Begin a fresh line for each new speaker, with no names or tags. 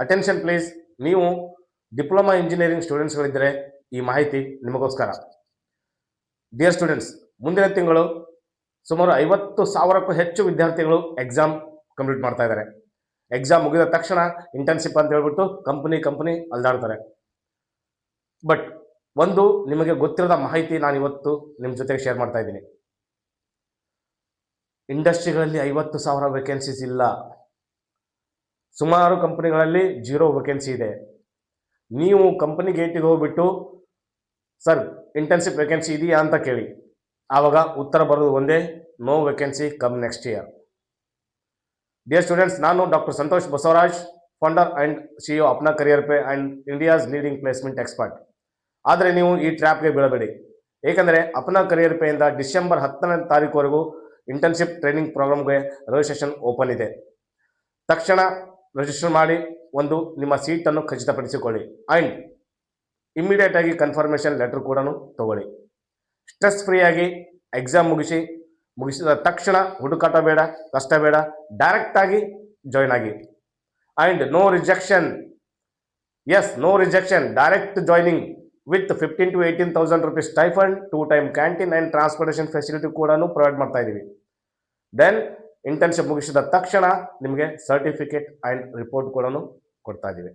Attention please. ನೀವು diploma engineering ಸ್ಟೂಡೆಂಟ್ಸ್ಗಳಿದ್ದರೆ ಈ ಮಾಹಿತಿ ನಿಮಗೋಸ್ಕರ. ಡಿಯರ್ ಸ್ಟೂಡೆಂಟ್ಸ್, ಮುಂದಿನ ತಿಂಗಳು ಸುಮಾರು 50,000ಕ್ಕೂ ಹೆಚ್ಚು ವಿದ್ಯಾರ್ಥಿಗಳು ಎಕ್ಸಾಮ್ ಕಂಪ್ಲೀಟ್ ಮಾಡ್ತಾ ಇದ್ದಾರೆ. ಎಕ್ಸಾಮ್ ಮುಗಿದ ತಕ್ಷಣ ಇಂಟರ್ನ್ಶಿಪ್ ಅಂತ ಹೇಳ್ಬಿಟ್ಟು ಕಂಪನಿ ಅಲ್ದಾಡ್ತಾರೆ. ಬಟ್ ಒಂದು ನಿಮಗೆ ಗೊತ್ತಿರದ ಮಾಹಿತಿ ನಾನು ಇವತ್ತು ನಿಮ್ಮ ಜೊತೆಗೆ ಶೇರ್ ಮಾಡ್ತಾ ಇದ್ದೀನಿ. ಇಂಡಸ್ಟ್ರಿಗಳಲ್ಲಿ 50,000 ವೇಕೆನ್ಸೀಸ್ ಇಲ್ಲ. ಸುಮಾರು ಕಂಪನಿಗಳಲ್ಲಿ 0 ವೇಕೆನ್ಸಿ ಇದೆ. ನೀವು ಕಂಪನಿ ಗೇಟಿಗೆ ಹೋಗ್ಬಿಟ್ಟು ಸರ್ ಇಂಟರ್ನ್ಶಿಪ್ ವೇಕೆನ್ಸಿ ಇದೆಯಾ ಅಂತ ಕೇಳಿ. ಆವಾಗ ಉತ್ತರ ಬರೋದು ಒಂದೇ, no vacancy, come next year. Dear students, ನಾನು doctor Santosh Basavaraj, founder and CEO Apna career pay and India's leading placement expert. ಆದರೆ ನೀವು ಈ ಟ್ರ್ಯಾಪ್ಗೆ ಬೀಳಬೇಡಿ. ಏಕೆಂದರೆ ಅಪ್ನಾ ಕರಿಯರ್ ಪೇಯಿಂದ ಡಿಸೆಂಬರ್ 10ನೇ ತಾರೀಕುವರೆಗೂ ಇಂಟರ್ನ್ಶಿಪ್ ಟ್ರೈನಿಂಗ್ ಪ್ರೋಗ್ರಾಮ್ಗೆ ರಿಜಿಸ್ಟ್ರೇಷನ್ ಓಪನ್ ಇದೆ. ತಕ್ಷಣ ರಿಜಿಸ್ಟರ್ ಮಾಡಿ ನಿಮ್ಮ ಸೀಟನ್ನು ಖಚಿತಪಡಿಸಿಕೊಳ್ಳಿ. ಆ್ಯಂಡ್ ಇಮ್ಮಿಡಿಯೇಟ್ ಆಗಿ ಕನ್ಫರ್ಮೇಷನ್ ಲೆಟರ್ ಕೂಡ ತಗೊಳ್ಳಿ. ಸ್ಟ್ರೆಸ್ ಫ್ರೀಯಾಗಿ ಎಕ್ಸಾಮ್ ಮುಗಿಸಿದ ತಕ್ಷಣ ಹುಡುಕಾಟ ಬೇಡ, ಕಷ್ಟ ಬೇಡ, ಡೈರೆಕ್ಟಾಗಿ ಜಾಯ್ನ್ ಆಗಿ. And no rejection, no rejection, direct joining with 15,000 to 18,000 rupees stipend, 2 time canteen and transportation facility ಕೂಡ ಪ್ರೊವೈಡ್ ಮಾಡ್ತಾ ಇದ್ದೀವಿ. ದೆನ್ ಇಂಟರ್ನ್ಶಿಪ್ ಮುಗಿಸಿದ ತಕ್ಷಣ ನಿಮಗೆ ಸರ್ಟಿಫಿಕೇಟ್ ಆ್ಯಂಡ್ ರಿಪೋರ್ಟ್ ಕೂಡ ಕೊಡ್ತಾ ಇದ್ದೀವಿ.